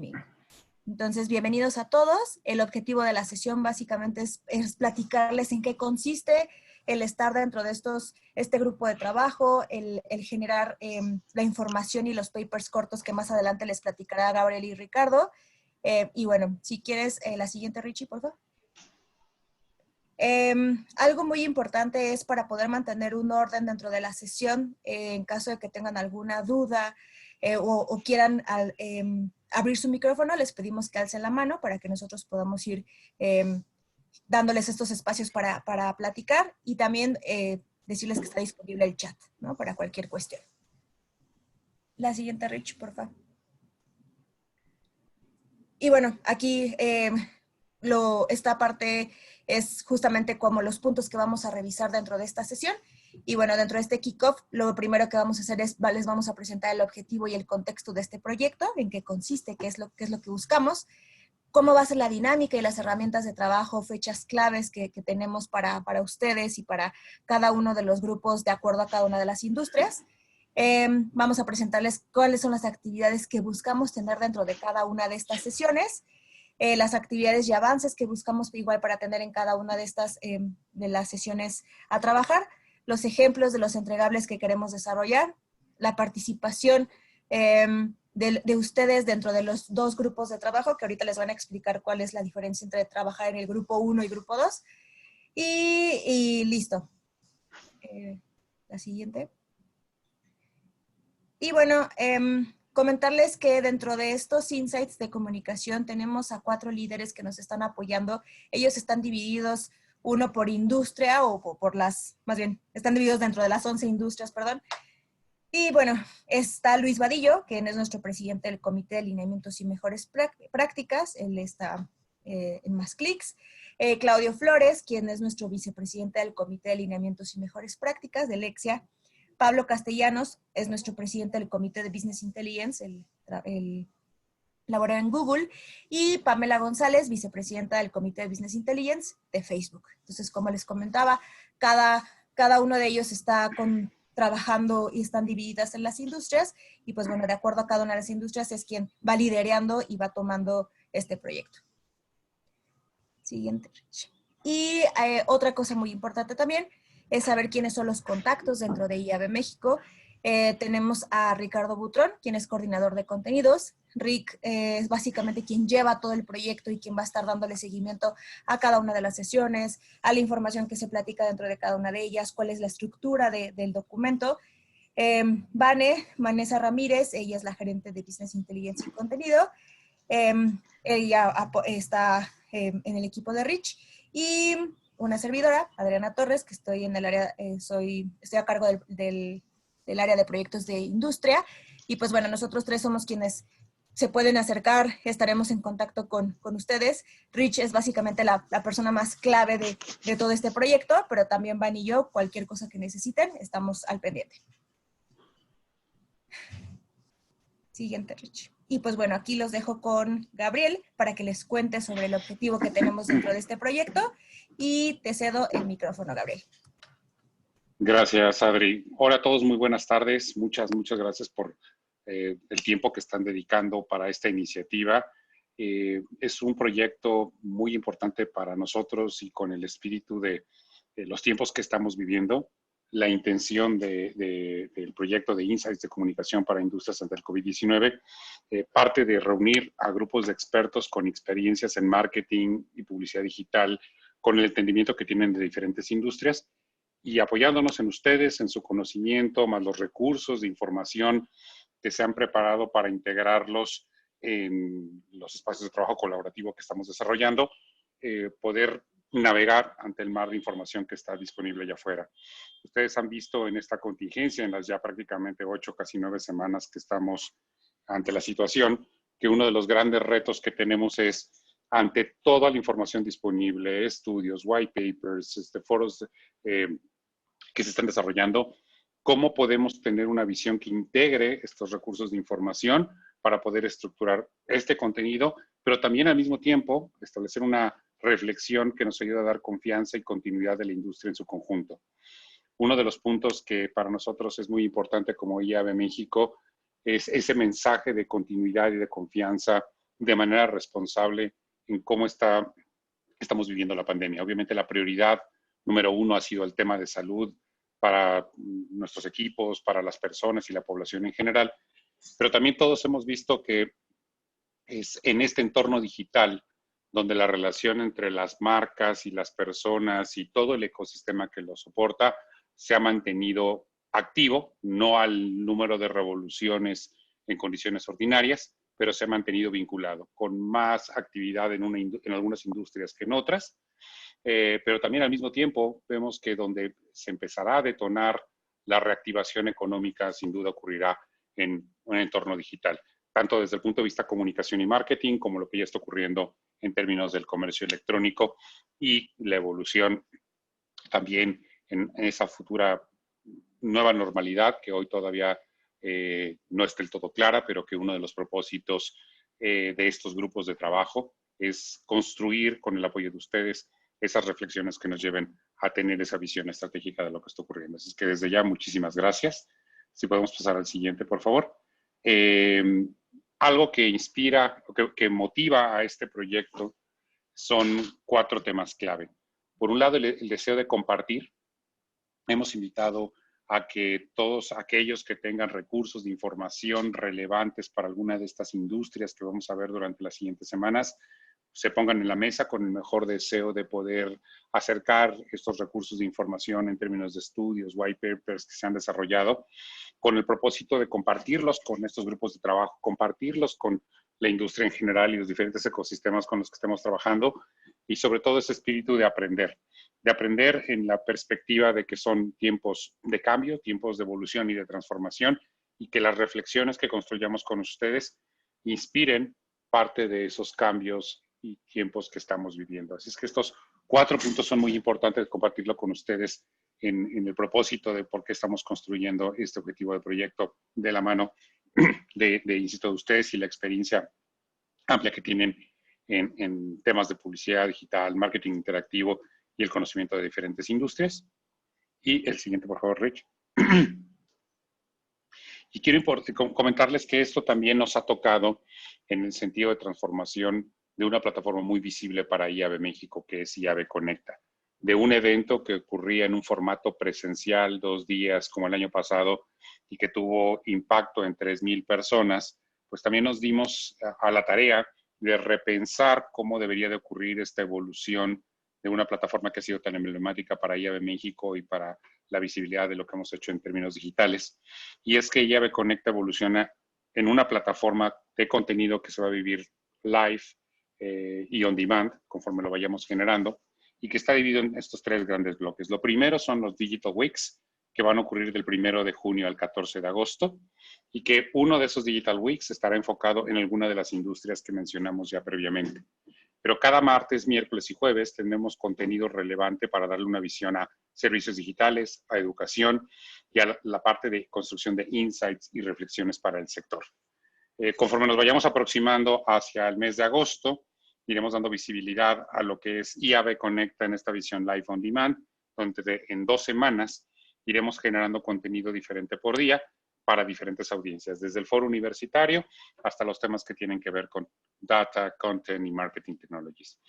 streaming. Entonces, bienvenidos a todos. El objetivo de la sesión básicamente es platicarles en qué consiste el estar dentro de este grupo de trabajo, el generar la información y los papers cortos que más adelante les platicará Gabriel y Ricardo. Y bueno, si quieres, la siguiente, Richie, por favor. Algo muy importante es para poder mantener un orden dentro de la sesión, en caso de que tengan alguna duda o quieran abrir su micrófono, les pedimos que alcen la mano para que nosotros podamos ir dándoles estos espacios para platicar y también decirles que está disponible el chat, ¿no? Para cualquier cuestión. La siguiente, Rich, por favor. Y bueno, aquí esta parte es justamente como los puntos que vamos a revisar dentro de esta sesión. Y bueno, dentro de este kickoff, lo primero que vamos a hacer es, les vamos a presentar el objetivo y el contexto de este proyecto, en qué consiste, qué es lo que buscamos, cómo va a ser la dinámica y las herramientas de trabajo, fechas claves que tenemos para ustedes y para cada uno de los grupos de acuerdo a cada una de las industrias. Vamos a presentarles cuáles son las actividades que buscamos tener dentro de cada una de estas sesiones, las actividades y avances que buscamos igual para tener en cada una de estas de las sesiones a trabajar, los ejemplos de los entregables que queremos desarrollar, la participación de ustedes dentro de los dos grupos de trabajo, que ahorita les van a explicar cuál es la diferencia entre trabajar en el grupo 1 y grupo 2. Y listo. La siguiente. Y bueno, comentarles que dentro de estos insights de comunicación tenemos a 4 líderes que nos están apoyando. Ellos están divididos, uno por industria o por más bien, están divididos dentro de las 11 industrias, perdón. Y bueno, está Luis Vadillo, quien es nuestro presidente del Comité de Lineamientos y Mejores Prácticas. Él está en Más Clics. Claudio Flores, quien es nuestro vicepresidente del Comité de Lineamientos y Mejores Prácticas de Lexia. Pablo Castellanos es nuestro presidente del Comité de Business Intelligence, el labora en Google, y Pamela González, vicepresidenta del Comité de Business Intelligence de Facebook. Entonces, como les comentaba, cada uno de ellos está trabajando y están divididas en las industrias, y pues bueno, de acuerdo a cada una de las industrias es quien va liderando y va tomando este proyecto. Siguiente. Y otra cosa muy importante también es saber quiénes son los contactos dentro de IAB México. Tenemos a Ricardo Butrón, quien es coordinador de contenidos. Rick es básicamente quien lleva todo el proyecto y quien va a estar dándole seguimiento a cada una de las sesiones, a la información que se platica dentro de cada una de ellas, cuál es la estructura del documento. Vanessa Ramírez, ella es la gerente de Business Intelligence y Contenido. Ella está en el equipo de Rich. Y una servidora, Adriana Torres, que estoy en el área, estoy a cargo del área de proyectos de industria. Y pues bueno, nosotros tres somos quienes se pueden acercar, estaremos en contacto con ustedes. Rich es básicamente la persona más clave de todo este proyecto, pero también Van y yo, cualquier cosa que necesiten, estamos al pendiente. Siguiente, Rich. Y pues bueno, aquí los dejo con Gabriel para que les cuente sobre el objetivo que tenemos dentro de este proyecto y te cedo el micrófono, Gabriel. Gracias, Adri. Hola a todos, muy buenas tardes. Muchas gracias por el tiempo que están dedicando para esta iniciativa. Es un proyecto muy importante para nosotros y con el espíritu de los tiempos que estamos viviendo. La intención del proyecto de Insights de Comunicación para Industrias ante el COVID-19 parte de reunir a grupos de expertos con experiencias en marketing y publicidad digital, con el entendimiento que tienen de diferentes industrias y apoyándonos en ustedes, en su conocimiento, más los recursos de información que se han preparado para integrarlos en los espacios de trabajo colaborativo que estamos desarrollando, poder navegar ante el mar de información que está disponible allá afuera. Ustedes han visto en esta contingencia, en las ya prácticamente 8, casi 9 semanas que estamos ante la situación, que uno de los grandes retos que tenemos es, ante toda la información disponible, estudios, white papers, foros que se están desarrollando, cómo podemos tener una visión que integre estos recursos de información para poder estructurar este contenido, pero también al mismo tiempo establecer una reflexión que nos ayude a dar confianza y continuidad de la industria en su conjunto. Uno de los puntos que para nosotros es muy importante como IAB México es ese mensaje de continuidad y de confianza de manera responsable en cómo estamos viviendo la pandemia. Obviamente la prioridad número uno ha sido el tema de salud para nuestros equipos, para las personas y la población en general, pero también todos hemos visto que es en este entorno digital donde la relación entre las marcas y las personas y todo el ecosistema que lo soporta se ha mantenido activo, no al número de revoluciones en condiciones ordinarias, pero se ha mantenido vinculado, con más actividad en algunas industrias que en otras, pero también al mismo tiempo vemos que donde se empezará a detonar la reactivación económica sin duda ocurrirá en un entorno digital, tanto desde el punto de vista comunicación y marketing como lo que ya está ocurriendo en términos del comercio electrónico y la evolución también en esa futura nueva normalidad que hoy todavía no está del todo clara, pero que uno de los propósitos de estos grupos de trabajo es construir con el apoyo de ustedes esas reflexiones que nos lleven a tener esa visión estratégica de lo que está ocurriendo. Así que desde ya, muchísimas gracias. Si podemos pasar al siguiente, por favor. Algo que inspira, que motiva a este proyecto son 4 temas clave. Por un lado, el deseo de compartir. Hemos invitado a que todos aquellos que tengan recursos de información relevantes para alguna de estas industrias que vamos a ver durante las siguientes semanas, se pongan en la mesa con el mejor deseo de poder acercar estos recursos de información en términos de estudios, white papers que se han desarrollado, con el propósito de compartirlos con estos grupos de trabajo, compartirlos con la industria en general y los diferentes ecosistemas con los que estemos trabajando, y sobre todo ese espíritu de aprender en la perspectiva de que son tiempos de cambio, tiempos de evolución y de transformación, y que las reflexiones que construyamos con ustedes inspiren parte de esos cambios y tiempos que estamos viviendo. Así es que estos 4 puntos son muy importantes compartirlo con ustedes en el propósito de por qué estamos construyendo este objetivo de proyecto de la mano insisto, de ustedes y la experiencia amplia que tienen en temas de publicidad digital, marketing interactivo y el conocimiento de diferentes industrias. Y el siguiente, por favor, Rich. Y quiero comentarles que esto también nos ha tocado en el sentido de transformación de una plataforma muy visible para IAB México, que es IAB Conecta. De un evento que ocurría en un formato presencial 2 días, como el año pasado, y que tuvo impacto en 3,000 personas, pues también nos dimos a la tarea de repensar cómo debería de ocurrir esta evolución de una plataforma que ha sido tan emblemática para IAB México y para la visibilidad de lo que hemos hecho en términos digitales. Y es que IAB Conecta evoluciona en una plataforma de contenido que se va a vivir live y on demand, conforme lo vayamos generando, y que está dividido en estos 3 grandes bloques. Lo primero son los Digital Weeks, que van a ocurrir del 1 de junio al 14 de agosto, y que uno de esos Digital Weeks estará enfocado en alguna de las industrias que mencionamos ya previamente. Pero cada martes, miércoles y jueves tenemos contenido relevante para darle una visión a servicios digitales, a educación y a la parte de construcción de insights y reflexiones para el sector. Conforme nos vayamos aproximando hacia el mes de agosto, iremos dando visibilidad a lo que es IAB Conecta en esta visión Live on Demand, donde en 2 semanas iremos generando contenido diferente por día para diferentes audiencias, desde el foro universitario hasta los temas que tienen que ver con data, content y marketing technologies.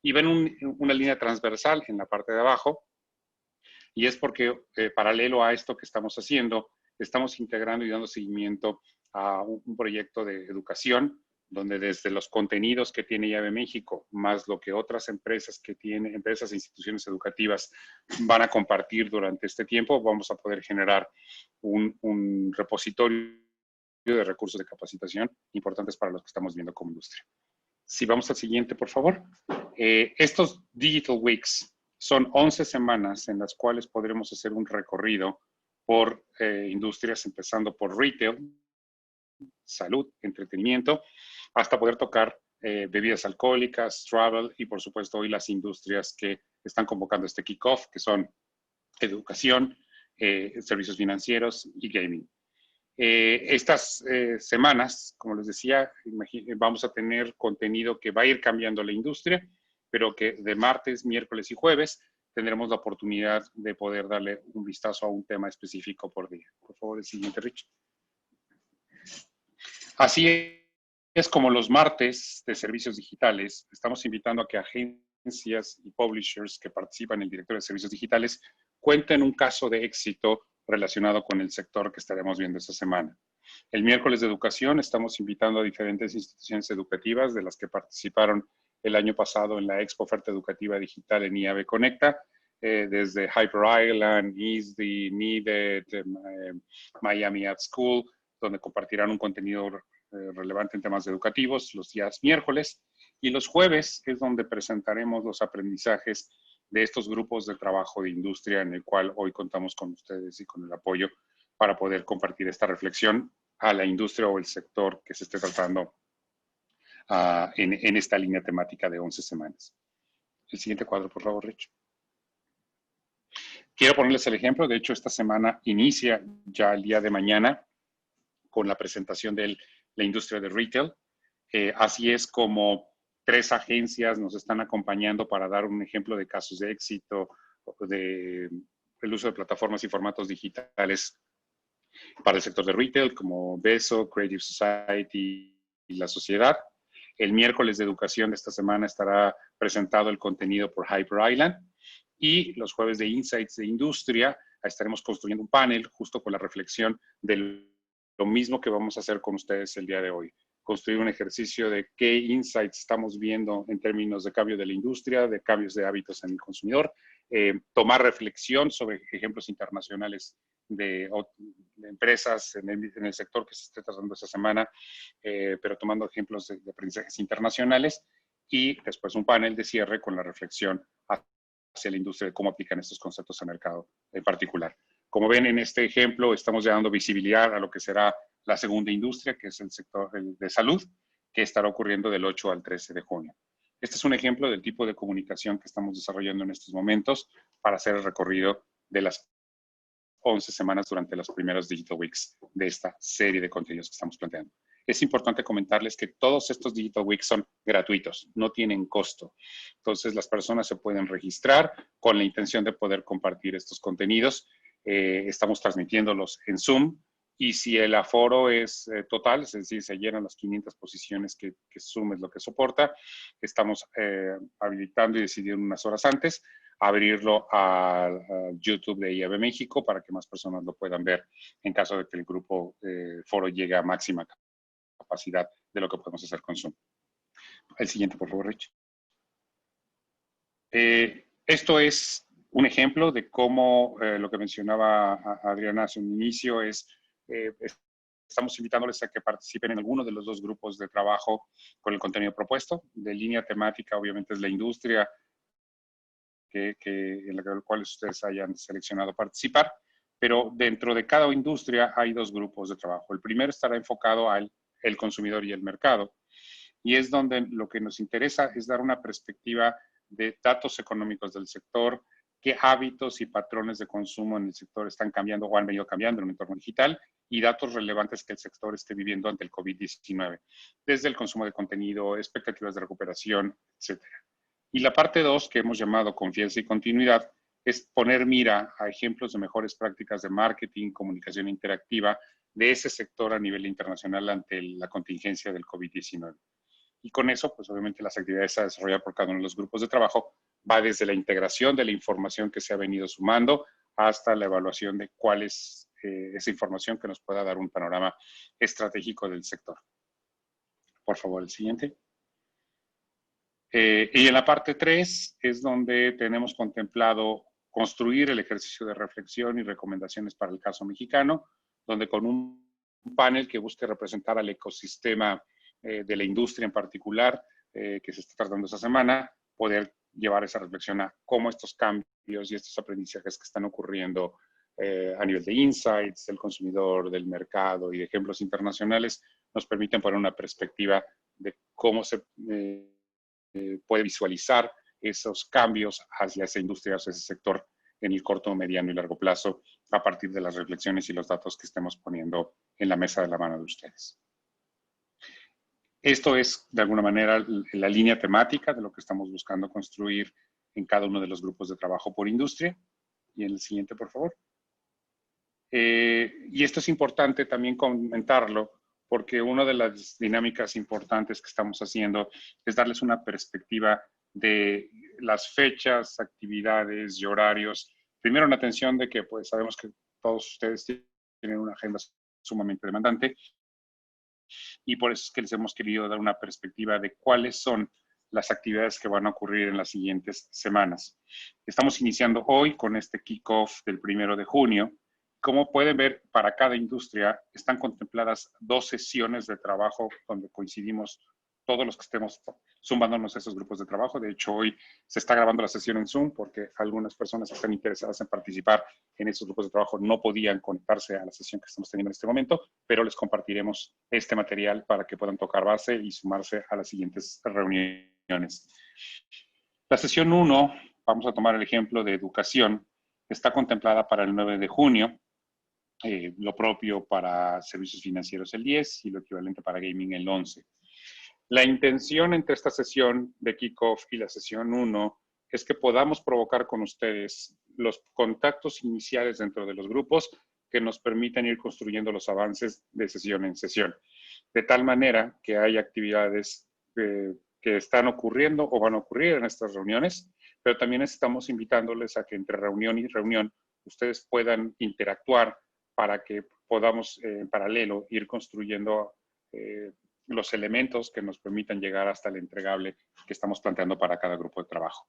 Y ven una línea transversal en la parte de abajo, y es porque paralelo a esto que estamos haciendo, estamos integrando y dando seguimiento a un proyecto de educación, donde desde los contenidos que tiene IAB México, más lo que otras empresas que tienen, empresas e instituciones educativas van a compartir durante este tiempo, vamos a poder generar un repositorio de recursos de capacitación importantes para los que estamos viendo como industria. Si vamos al siguiente, por favor. Estos Digital Weeks son 11 semanas en las cuales podremos hacer un recorrido por industrias, empezando por retail, salud, entretenimiento, hasta poder tocar bebidas alcohólicas, travel y, por supuesto, hoy las industrias que están convocando este kickoff, que son educación, servicios financieros y gaming. Estas semanas, como les decía, vamos a tener contenido que va a ir cambiando la industria, pero que de martes, miércoles y jueves tendremos la oportunidad de poder darle un vistazo a un tema específico por día. Por favor, el siguiente, Rich. Así Es como los martes de servicios digitales, estamos invitando a que agencias y publishers que participan en el directorio de servicios digitales cuenten un caso de éxito relacionado con el sector que estaremos viendo esta semana. El miércoles de educación estamos invitando a diferentes instituciones educativas de las que participaron el año pasado en la Expo Oferta Educativa Digital en IAB Conecta, desde Hyper Island, ISDE, NEEDed, Miami Ad School, donde compartirán un contenido relevante en temas educativos los días miércoles, y los jueves es donde presentaremos los aprendizajes de estos grupos de trabajo de industria en el cual hoy contamos con ustedes y con el apoyo para poder compartir esta reflexión a la industria o el sector que se esté tratando en esta línea temática de 11 semanas. El siguiente cuadro, por favor, Rich. Quiero ponerles el ejemplo. De hecho, esta semana inicia ya el día de mañana con la presentación de la industria de retail. Así es como 3 agencias nos están acompañando para dar un ejemplo de casos de éxito del uso de plataformas y formatos digitales para el sector de retail, como Beso, Creative Society y La Sociedad. El miércoles de educación de esta semana estará presentado el contenido por Hyper Island. Y los jueves de Insights de Industria estaremos construyendo un panel justo con la reflexión de lo mismo que vamos a hacer con ustedes el día de hoy. Construir un ejercicio de qué insights estamos viendo en términos de cambio de la industria, de cambios de hábitos en el consumidor, tomar reflexión sobre ejemplos internacionales de empresas en el sector que se esté tratando esta semana, pero tomando ejemplos de aprendizajes internacionales, y después un panel de cierre con la reflexión hacia la industria de cómo aplican estos conceptos al mercado en particular. Como ven en este ejemplo, estamos dando visibilidad a lo que será la segunda industria, que es el sector de salud, que estará ocurriendo del 8 al 13 de junio. Este es un ejemplo del tipo de comunicación que estamos desarrollando en estos momentos para hacer el recorrido de las 11 semanas durante las primeras Digital Weeks de esta serie de contenidos que estamos planteando. Es importante comentarles que todos estos Digital Weeks son gratuitos, no tienen costo. Entonces, las personas se pueden registrar con la intención de poder compartir estos contenidos. Estamos transmitiéndolos en Zoom, y si el aforo es total, es decir, se llenan las 500 posiciones que Zoom es lo que soporta, estamos habilitando y decidiendo unas horas antes abrirlo al YouTube de IAB México para que más personas lo puedan ver en caso de que el grupo foro llegue a máxima capacidad de lo que podemos hacer con Zoom. El siguiente, por favor, Rich. Esto es un ejemplo de cómo lo que mencionaba Adriana hace un inicio es, estamos invitándoles a que participen en alguno de los 2 grupos de trabajo con el contenido propuesto. De línea temática, obviamente, es la industria en la cual ustedes hayan seleccionado participar, pero dentro de cada industria hay 2 grupos de trabajo. El primero estará enfocado al consumidor y el mercado, y es donde lo que nos interesa es dar una perspectiva de datos económicos del sector, qué hábitos y patrones de consumo en el sector están cambiando o han venido cambiando en el entorno digital, y datos relevantes que el sector esté viviendo ante el COVID-19, desde el consumo de contenido, expectativas de recuperación, etcétera. Y la parte 2, que hemos llamado confianza y continuidad, es poner mira a ejemplos de mejores prácticas de marketing, comunicación interactiva de ese sector a nivel internacional ante la contingencia del COVID-19. Y con eso, pues obviamente las actividades a desarrollar por cada uno de los grupos de trabajo va desde la integración de la información que se ha venido sumando hasta la evaluación de cuál es esa información que nos pueda dar un panorama estratégico del sector. Por favor, el siguiente. Y en la parte 3 es donde tenemos contemplado construir el ejercicio de reflexión y recomendaciones para el caso mexicano, donde con un panel que busque representar al ecosistema de la industria en particular que se está tratando esta semana, poder llevar esa reflexión a cómo estos cambios y estos aprendizajes que están ocurriendo a nivel de insights, del consumidor, del mercado y de ejemplos internacionales nos permiten poner una perspectiva de cómo se puede visualizar esos cambios hacia esa industria, hacia ese sector en el corto, mediano y largo plazo a partir de las reflexiones y los datos que estemos poniendo en la mesa de la mano de ustedes. Esto es, de alguna manera, la línea temática de lo que estamos buscando construir en cada uno de los grupos de trabajo por industria. Y en el siguiente, por favor. Y esto es importante también comentarlo, porque una de las dinámicas importantes que estamos haciendo es darles una perspectiva de las fechas, actividades y horarios. Primero, una atención de que pues sabemos que todos ustedes tienen una agenda sumamente demandante y por eso es que les hemos querido dar una perspectiva de cuáles son las actividades que van a ocurrir en las siguientes semanas. Estamos iniciando hoy con este kickoff del 1 de junio. Como pueden ver, para cada industria están contempladas 2 sesiones de trabajo donde coincidimos todos los que estemos sumándonos a esos grupos de trabajo. De hecho, hoy se está grabando la sesión en Zoom porque algunas personas que están interesadas en participar en esos grupos de trabajo no podían conectarse a la sesión que estamos teniendo en este momento, pero les compartiremos este material para que puedan tocar base y sumarse a las siguientes reuniones. La sesión 1, vamos a tomar el ejemplo de educación, está contemplada para el 9 de junio, lo propio para servicios financieros el 10 y lo equivalente para gaming el 11. La intención entre esta sesión de kickoff y la sesión 1 es que podamos provocar con ustedes los contactos iniciales dentro de los grupos que nos permitan ir construyendo los avances de sesión en sesión. De tal manera que hay actividades que están ocurriendo o van a ocurrir en estas reuniones, pero también estamos invitándoles a que entre reunión y reunión ustedes puedan interactuar para que podamos en paralelo ir construyendo los elementos que nos permitan llegar hasta el entregable que estamos planteando para cada grupo de trabajo.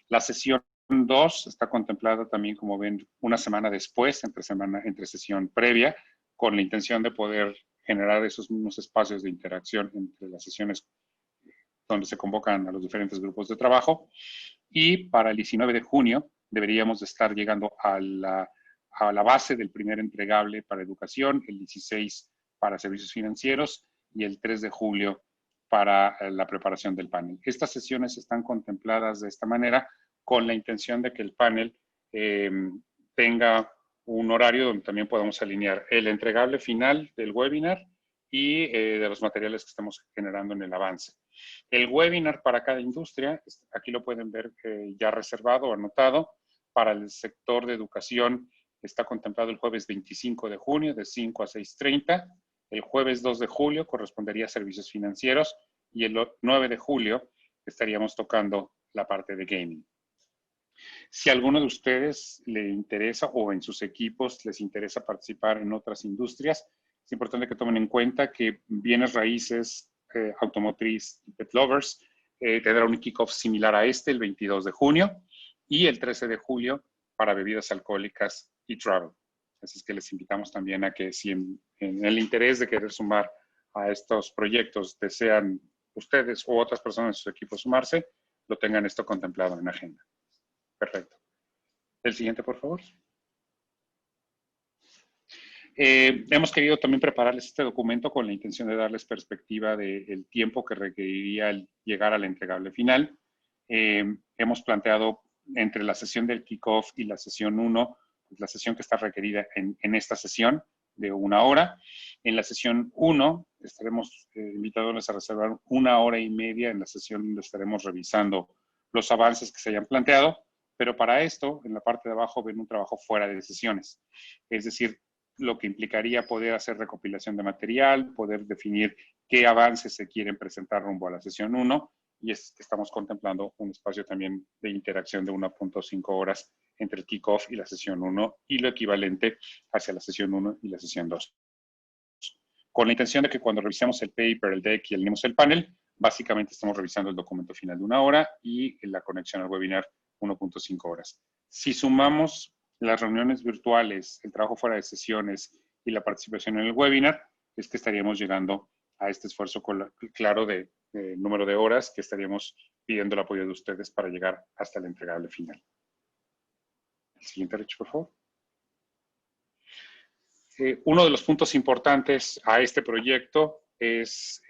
La sesión 2 está contemplada también, como ven, una semana después, entre sesión previa, con la intención de poder generar esos mismos espacios de interacción entre las sesiones donde se convocan a los diferentes grupos de trabajo. Y para el 19 de junio deberíamos de estar llegando a la base del primer entregable para educación, el 16 para servicios financieros y el 3 de julio para la preparación del panel. Estas sesiones están contempladas de esta manera con la intención de que el panel tenga un horario donde también podamos alinear el entregable final del webinar y de los materiales que estemos generando en el avance. El webinar para cada industria, aquí lo pueden ver ya reservado o anotado. Para el sector de educación está contemplado el jueves 25 de junio de 5 a 6:30. El jueves 2 de julio correspondería a servicios financieros y el 9 de julio estaríamos tocando la parte de gaming. Si a alguno de ustedes le interesa o en sus equipos les interesa participar en otras industrias, es importante que tomen en cuenta que bienes raíces, automotriz y pet lovers tendrá un kickoff similar a este el 22 de junio y el 13 de julio para bebidas alcohólicas y travel. Así es que les invitamos también a que si en el interés de querer sumar a estos proyectos desean ustedes u otras personas de su equipo sumarse, lo tengan esto contemplado en la agenda. Perfecto. El siguiente, por favor. Hemos querido también prepararles este documento con la intención de darles perspectiva del tiempo que requeriría el llegar al entregable final. Hemos planteado entre la sesión del kickoff y la sesión 1, pues la sesión que está requerida en esta sesión de 1 hora. En la sesión 1 estaremos invitándoles a reservar 1 hora y media en la sesión donde estaremos revisando los avances que se hayan planteado, pero para esto, en la parte de abajo ven un trabajo fuera de sesiones. Es decir, lo que implicaría poder hacer recopilación de material, poder definir qué avances se quieren presentar rumbo a la sesión 1, y es que estamos contemplando un espacio también de interacción de 1.5 horas entre el kickoff y la sesión 1 y lo equivalente hacia la sesión 1 y la sesión 2. Con la intención de que cuando revisemos el paper, el deck y alineemos el panel, básicamente estamos revisando el documento final de 1 hora y la conexión al webinar 1.5 horas. Si sumamos las reuniones virtuales, el trabajo fuera de sesiones y la participación en el webinar, es que estaríamos llegando a este esfuerzo claro de número de horas que estaríamos pidiendo el apoyo de ustedes para llegar hasta el entregable final. El siguiente, Rich, por favor. Uno de los puntos importantes a este proyecto es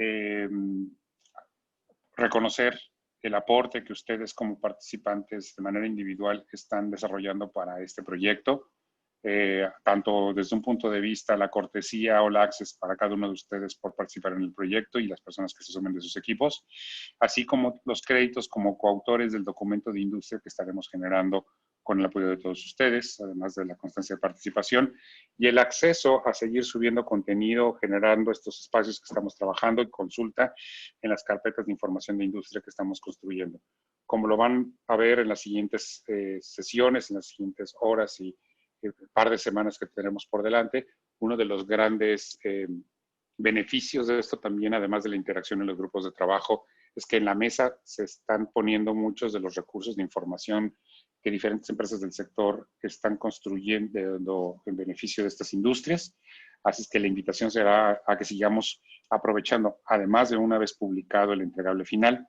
reconocer el aporte que ustedes como participantes de manera individual están desarrollando para este proyecto, tanto desde un punto de vista la cortesía o la access para cada uno de ustedes por participar en el proyecto y las personas que se sumen de sus equipos, así como los créditos como coautores del documento de industria que estaremos generando con el apoyo de todos ustedes, además de la constancia de participación, y el acceso a seguir subiendo contenido, generando estos espacios que estamos trabajando y consulta en las carpetas de información de industria que estamos construyendo. Como lo van a ver en las siguientes sesiones, en las siguientes horas y par de semanas que tenemos por delante, uno de los grandes beneficios de esto también, además de la interacción en los grupos de trabajo, es que en la mesa se están poniendo muchos de los recursos de información que diferentes empresas del sector están construyendo en beneficio de estas industrias. Así es que la invitación será a que sigamos aprovechando, además de una vez publicado el entregable final,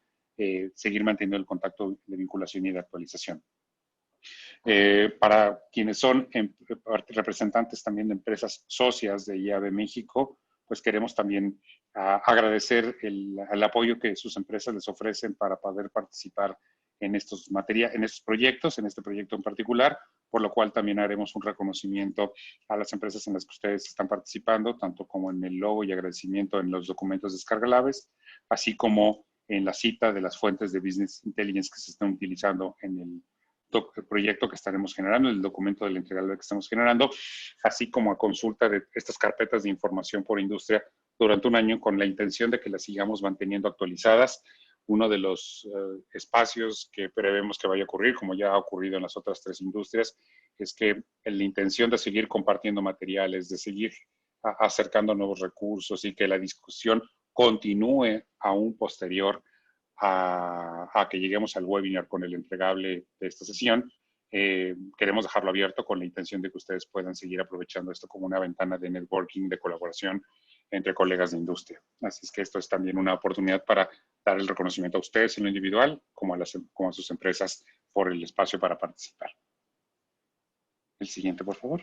seguir manteniendo el contacto de vinculación y de actualización. Para quienes son representantes también de empresas socias de IAB México, pues queremos también agradecer el apoyo que sus empresas les ofrecen para poder participar en estos proyectos, en este proyecto en particular, por lo cual también haremos un reconocimiento a las empresas en las que ustedes están participando, tanto como en el logo y agradecimiento en los documentos descargables, así como en la cita de las fuentes de Business Intelligence que se están utilizando en el proyecto que estaremos generando, el documento del entregable que estamos generando, así como a consulta de estas carpetas de información por industria durante un año con la intención de que las sigamos manteniendo actualizadas. Uno de los espacios que prevemos que vaya a ocurrir, como ya ha ocurrido en las otras 3 industrias, es que la intención de seguir compartiendo materiales, de seguir acercando nuevos recursos y que la discusión continúe aún posterior a que lleguemos al webinar con el entregable de esta sesión. Queremos dejarlo abierto con la intención de que ustedes puedan seguir aprovechando esto como una ventana de networking, de colaboración entre colegas de industria. Así es que esto es también una oportunidad para dar el reconocimiento a ustedes en lo individual como a sus empresas por el espacio para participar. El siguiente, por favor.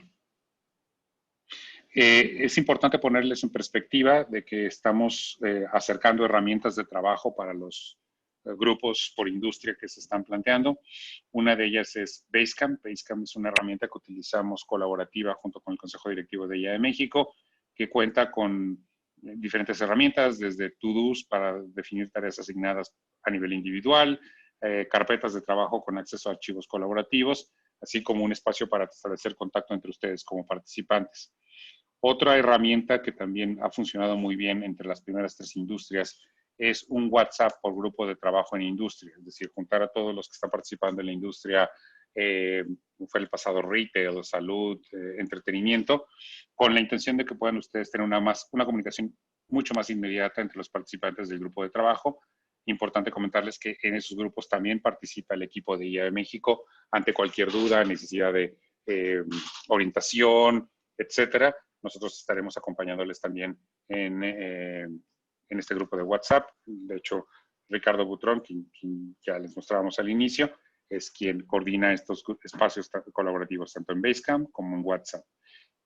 Es importante ponerles en perspectiva de que estamos acercando herramientas de trabajo para los grupos por industria que se están planteando. Una de ellas es Basecamp. Basecamp es una herramienta que utilizamos colaborativa junto con el Consejo Directivo de IAB México, que cuenta con diferentes herramientas, desde to-dos para definir tareas asignadas a nivel individual, carpetas de trabajo con acceso a archivos colaborativos, así como un espacio para establecer contacto entre ustedes como participantes. Otra herramienta que también ha funcionado muy bien entre las primeras 3 industrias es un WhatsApp por grupo de trabajo en industria, es decir, juntar a todos los que están participando en la industria, fue el pasado retail, salud, entretenimiento, con la intención de que puedan ustedes tener una comunicación mucho más inmediata entre los participantes del grupo de trabajo. Importante comentarles que en esos grupos también participa el equipo de IAB México ante cualquier duda, necesidad de orientación, etcétera. Nosotros estaremos acompañándoles también en este grupo de WhatsApp. De hecho, Ricardo Butrón, quien ya les mostrábamos al inicio, es quien coordina estos espacios colaborativos, tanto en Basecamp como en WhatsApp.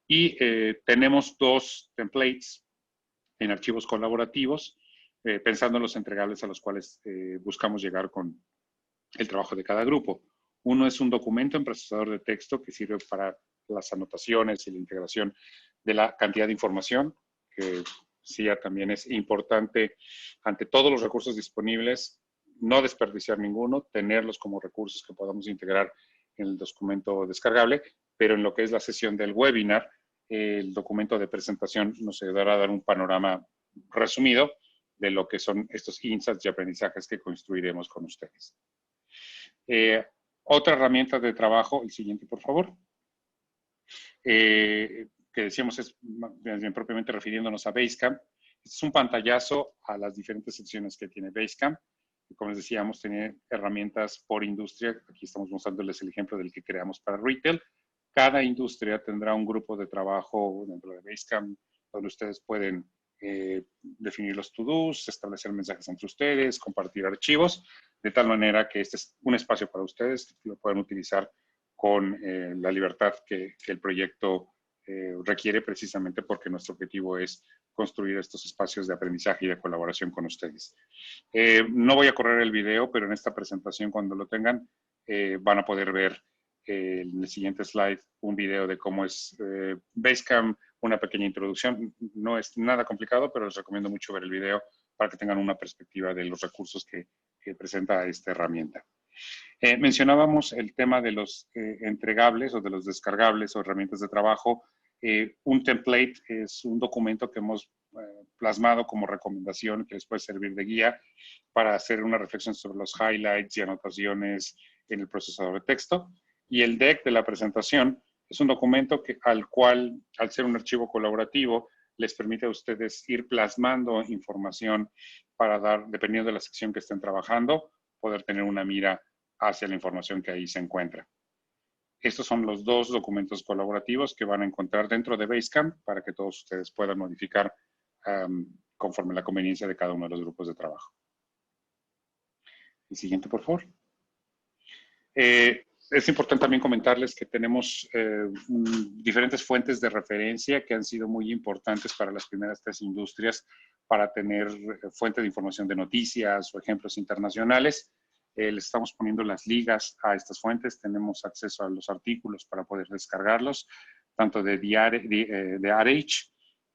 Y tenemos 2 templates en archivos colaborativos, pensando en los entregables a los cuales buscamos llegar con el trabajo de cada grupo. Uno es un documento en procesador de texto que sirve para las anotaciones y la integración de la cantidad de información, que sí también es importante ante todos los recursos disponibles, no desperdiciar ninguno, tenerlos como recursos que podamos integrar en el documento descargable, pero en lo que es la sesión del webinar, el documento de presentación nos ayudará a dar un panorama resumido de lo que son estos insights y aprendizajes que construiremos con ustedes. Otra herramienta de trabajo, el siguiente por favor, que decíamos es bien propiamente refiriéndonos a Basecamp. Este es un pantallazo a las diferentes secciones que tiene Basecamp. Y como les decíamos, tiene herramientas por industria. Aquí estamos mostrándoles el ejemplo del que creamos para retail. Cada industria tendrá un grupo de trabajo dentro de Basecamp donde ustedes pueden definir los to-dos, establecer mensajes entre ustedes, compartir archivos, de tal manera que este es un espacio para ustedes que lo puedan utilizar con la libertad que el proyecto requiere, precisamente porque nuestro objetivo es construir estos espacios de aprendizaje y de colaboración con ustedes. No voy a correr el video, pero en esta presentación, cuando lo tengan, van a poder ver en el siguiente slide un video de cómo es Basecamp, una pequeña introducción. No es nada complicado, pero les recomiendo mucho ver el video para que tengan una perspectiva de los recursos que presenta esta herramienta. Mencionábamos el tema de los entregables o de los descargables o herramientas de trabajo. Un template es un documento que hemos plasmado como recomendación que les puede servir de guía para hacer una reflexión sobre los highlights y anotaciones en el procesador de texto. Y el deck de la presentación es un documento al cual, al ser un archivo colaborativo, les permite a ustedes ir plasmando información para dar, dependiendo de la sección que estén trabajando, poder tener una mira hacia la información que ahí se encuentra. Estos son los dos documentos colaborativos que van a encontrar dentro de Basecamp para que todos ustedes puedan modificar conforme la conveniencia de cada uno de los grupos de trabajo. El siguiente, por favor. Es importante también comentarles que tenemos diferentes fuentes de referencia que han sido muy importantes para las primeras 3 industrias para tener fuentes de información de noticias o ejemplos internacionales. Les estamos poniendo las ligas a estas fuentes. Tenemos acceso a los artículos para poder descargarlos, tanto de The RH,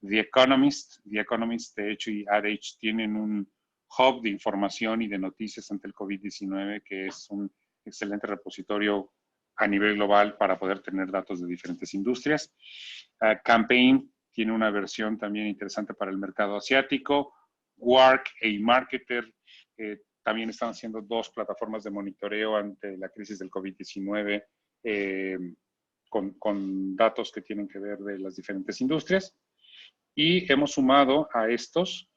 The Economist. The Economist, de hecho, y RH tienen un hub de información y de noticias ante el COVID-19 que es un excelente repositorio a nivel global para poder tener datos de diferentes industrias. Campaign tiene una versión también interesante para el mercado asiático. Work e eMarketer también están haciendo 2 plataformas de monitoreo ante la crisis del COVID-19 con datos que tienen que ver de las diferentes industrias. Y hemos sumado a estos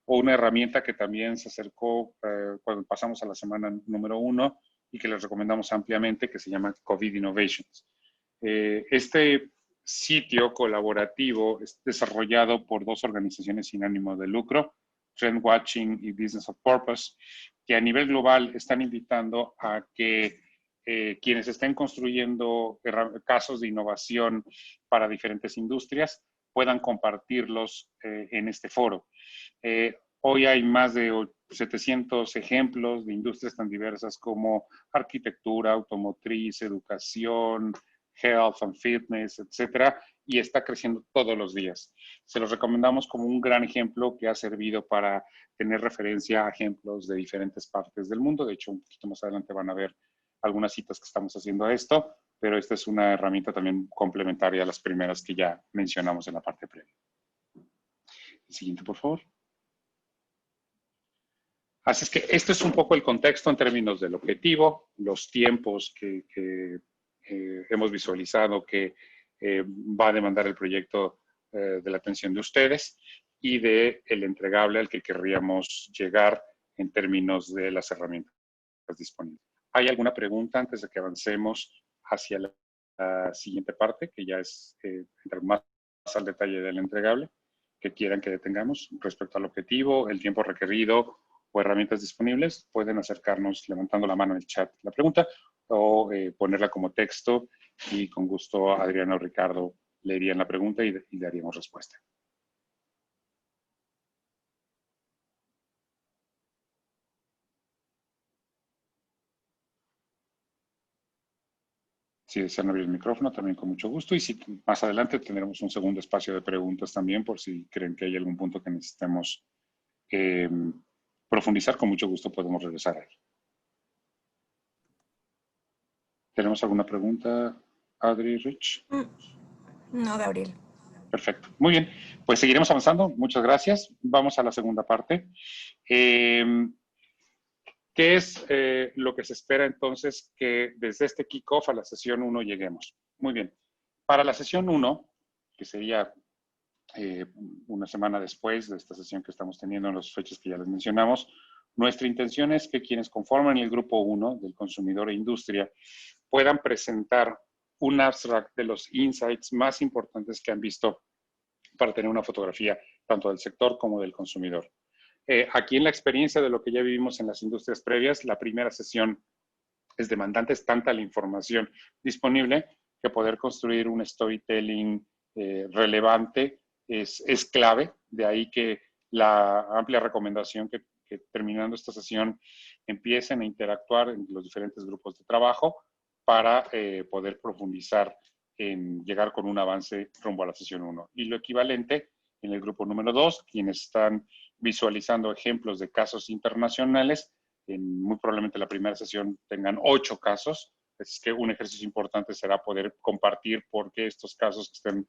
una herramienta que también se acercó cuando pasamos a la semana número 1 y que les recomendamos ampliamente, que se llama COVID Innovations. Este sitio colaborativo es desarrollado por 2 organizaciones sin ánimo de lucro, Trend Watching y Business of Purpose, que a nivel global están invitando a que quienes estén construyendo casos de innovación para diferentes industrias puedan compartirlos en este foro. Hoy hay más de 700 ejemplos de industrias tan diversas como arquitectura, automotriz, educación, health and fitness, etcétera, y está creciendo todos los días. Se los recomendamos como un gran ejemplo que ha servido para tener referencia a ejemplos de diferentes partes del mundo. De hecho, un poquito más adelante van a ver algunas citas que estamos haciendo a esto, pero esta es una herramienta también complementaria a las primeras que ya mencionamos en la parte previa. El siguiente, por favor. Así es que este es un poco el contexto en términos del objetivo, los tiempos que hemos visualizado que va a demandar el proyecto de la atención de ustedes y del entregable al que querríamos llegar en términos de las herramientas disponibles. ¿Hay alguna pregunta antes de que avancemos hacia la siguiente parte, que ya es entrar más al detalle del entregable, que quieran que detengamos respecto al objetivo, el tiempo requerido o herramientas disponibles? Pueden acercarnos levantando la mano en el chat la pregunta o ponerla como texto y con gusto Adriana o Ricardo leerían la pregunta y le daríamos respuesta. Si desean abrir el micrófono, también con mucho gusto. Y si más adelante tendremos un segundo espacio de preguntas también, por si creen que hay algún punto que necesitemos profundizar, con mucho gusto podemos regresar a él. ¿Tenemos alguna pregunta, Adri, Rich? No, Gabriel. Perfecto. Muy bien. Pues seguiremos avanzando. Muchas gracias. Vamos a la segunda parte. ¿Qué es lo que se espera entonces que desde este kickoff a la sesión 1 lleguemos? Muy bien. Para la sesión 1, que sería una semana después de esta sesión que estamos teniendo en las fechas que ya les mencionamos, nuestra intención es que quienes conforman el grupo 1 del consumidor e industria puedan presentar un abstract de los insights más importantes que han visto para tener una fotografía tanto del sector como del consumidor. Aquí en la experiencia de lo que ya vivimos en las industrias previas, la primera sesión es demandante, es tanta la información disponible que poder construir un storytelling relevante es clave. De ahí que la amplia recomendación que terminando esta sesión empiecen a interactuar en los diferentes grupos de trabajo para poder profundizar en llegar con un avance rumbo a la sesión 1. Y lo equivalente en el grupo número 2, quienes están visualizando ejemplos de casos internacionales, muy probablemente la primera sesión tengan 8 casos. Es que un ejercicio importante será poder compartir por qué estos casos que estén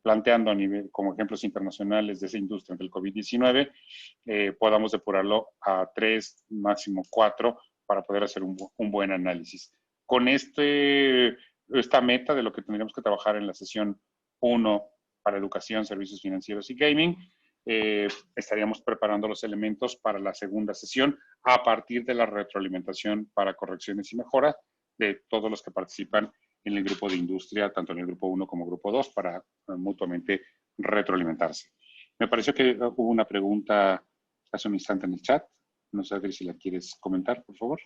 planteando a nivel, como ejemplos internacionales de esa industria del COVID-19, podamos depurarlo a 3, máximo 4, para poder hacer un buen análisis. Con esta meta de lo que tendríamos que trabajar en la sesión 1 para educación, servicios financieros y gaming, estaríamos preparando los elementos para la segunda sesión a partir de la retroalimentación para correcciones y mejoras de todos los que participan en el grupo de industria, tanto en el grupo 1 como grupo 2, para mutuamente retroalimentarse. Me pareció que hubo una pregunta hace un instante en el chat. No sé, Adri, si la quieres comentar, por favor.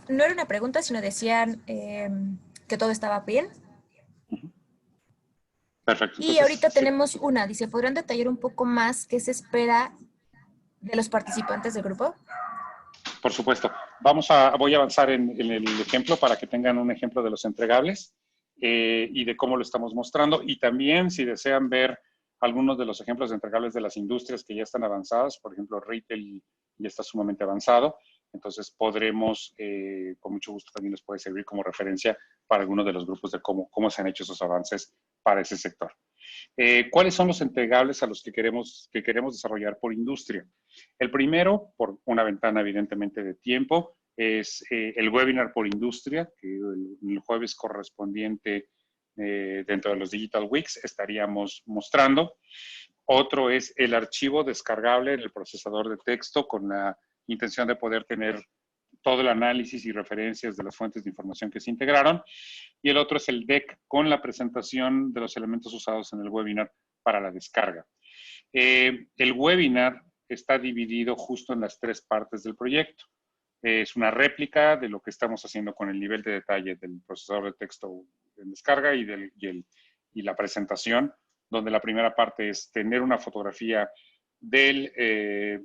No era una pregunta, sino decían que todo estaba bien. Perfecto. Y ahorita tenemos una, dice, ¿podrían detallar un poco más qué se espera de los participantes del grupo? Por supuesto. Voy a avanzar en el ejemplo para que tengan un ejemplo de los entregables y de cómo lo estamos mostrando. Y también, si desean ver algunos de los ejemplos de entregables de las industrias que ya están avanzadas, por ejemplo, retail ya está sumamente avanzado, entonces podremos, con mucho gusto también les puede servir como referencia para algunos de los grupos de cómo se han hecho esos avances para ese sector. ¿Cuáles son los entregables a los que queremos desarrollar por industria? El primero, por una ventana evidentemente de tiempo, es el webinar por industria, que el jueves correspondiente dentro de los Digital Weeks estaríamos mostrando. Otro es el archivo descargable en el procesador de texto con la intención de poder tener todo el análisis y referencias de las fuentes de información que se integraron. Y el otro es el deck con la presentación de los elementos usados en el webinar para la descarga. El webinar está dividido justo en las 3 partes del proyecto. Es una réplica de lo que estamos haciendo con el nivel de detalle del procesador de texto en descarga y la presentación, donde la primera parte es tener una fotografía de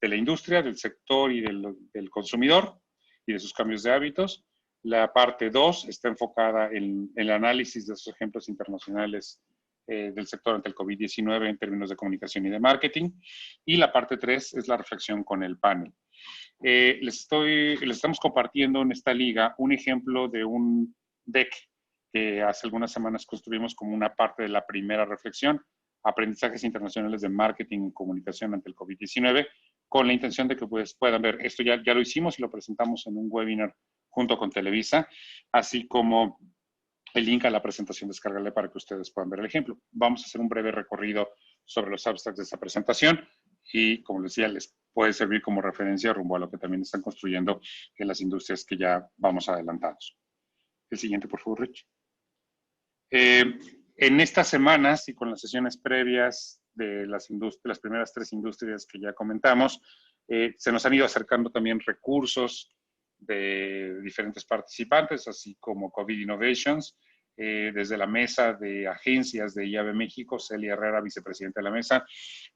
la industria, del sector y del consumidor y de sus cambios de hábitos. La parte 2 está enfocada en el análisis de esos ejemplos internacionales del sector ante el COVID-19 en términos de comunicación y de marketing. Y la parte 3 es la reflexión con el panel. Les estamos compartiendo en esta liga un ejemplo de un deck que hace algunas semanas construimos como una parte de la primera reflexión, aprendizajes internacionales de marketing y comunicación ante el COVID-19, con la intención de que puedan ver, esto ya lo hicimos y lo presentamos en un webinar junto con Televisa, así como el link a la presentación descargable para que ustedes puedan ver el ejemplo. Vamos a hacer un breve recorrido sobre los abstracts de esta presentación y, como les decía, les puede servir como referencia rumbo a lo que también están construyendo en las industrias que ya vamos adelantados. El siguiente, por favor, Rich. En estas semanas y con las sesiones previas de las primeras 3 industrias que ya comentamos, se nos han ido acercando también recursos de diferentes participantes, así como COVID Innovations, desde la mesa de agencias de IAB México, Celia Herrera, vicepresidenta de la mesa,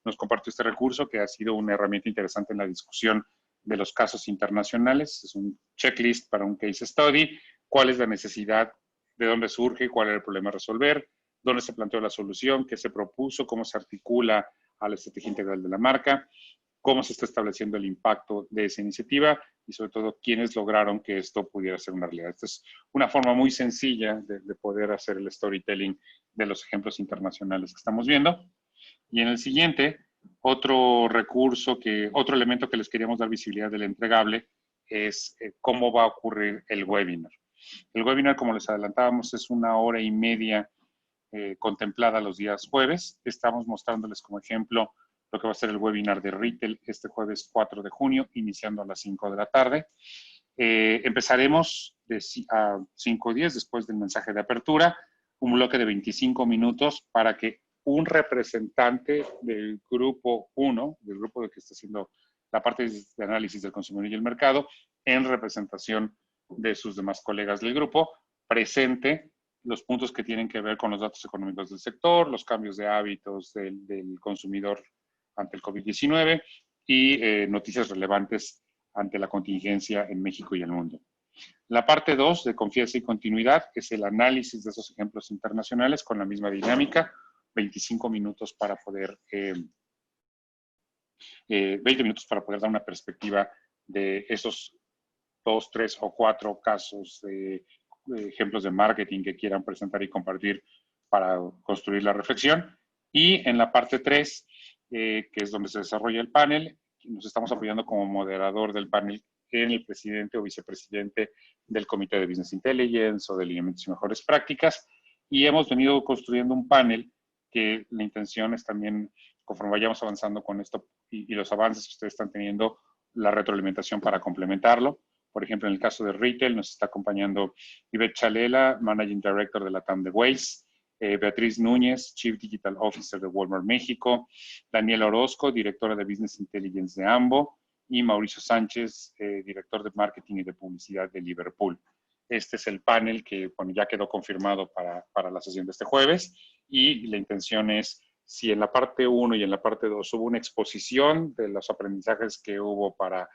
nos compartió este recurso que ha sido una herramienta interesante en la discusión de los casos internacionales. Es un checklist para un case study, cuál es la necesidad, de dónde surge, cuál era el problema a resolver, dónde se planteó la solución, qué se propuso, cómo se articula a la estrategia integral de la marca, cómo se está estableciendo el impacto de esa iniciativa y sobre todo quiénes lograron que esto pudiera ser una realidad. Esta es una forma muy sencilla de poder hacer el storytelling de los ejemplos internacionales que estamos viendo. Y en el siguiente, otro elemento que les queríamos dar visibilidad del entregable es cómo va a ocurrir el webinar. El webinar, como les adelantábamos, es 1 hora y media contemplada los días jueves. Estamos mostrándoles como ejemplo lo que va a ser el webinar de retail este jueves 4 de junio, iniciando a las 5 de la tarde. Empezaremos a 5:10 después del mensaje de apertura, un bloque de 25 minutos para que un representante del grupo 1, del grupo que está haciendo la parte de análisis del consumidor y el mercado, en representación de sus demás colegas del grupo, presente los puntos que tienen que ver con los datos económicos del sector, los cambios de hábitos del consumidor ante el COVID-19 y noticias relevantes ante la contingencia en México y el mundo. La parte 2 de confianza y continuidad es el análisis de esos ejemplos internacionales con la misma dinámica, 25 minutos para poder 20 minutos para poder dar una perspectiva de esos 2, 3 o 4 casos de ejemplos de marketing que quieran presentar y compartir para construir la reflexión. Y en la parte 3, que es donde se desarrolla el panel, nos estamos apoyando como moderador del panel en el presidente o vicepresidente del Comité de Business Intelligence o de Lineamientos y Mejores Prácticas. Y hemos venido construyendo un panel que la intención es también, conforme vayamos avanzando con esto y los avances que ustedes están teniendo, la retroalimentación para complementarlo. Por ejemplo, en el caso de retail nos está acompañando Ivette Chalela, Managing Director de la TAM de Waze, Beatriz Núñez, Chief Digital Officer de Walmart México, Daniela Orozco, Directora de Business Intelligence de AMBO, y Mauricio Sánchez, Director de Marketing y de Publicidad de Liverpool. Este es el panel que bueno, ya quedó confirmado para la sesión de este jueves, y la intención es, si en la parte 1 y en la parte 2 hubo una exposición de los aprendizajes que hubo para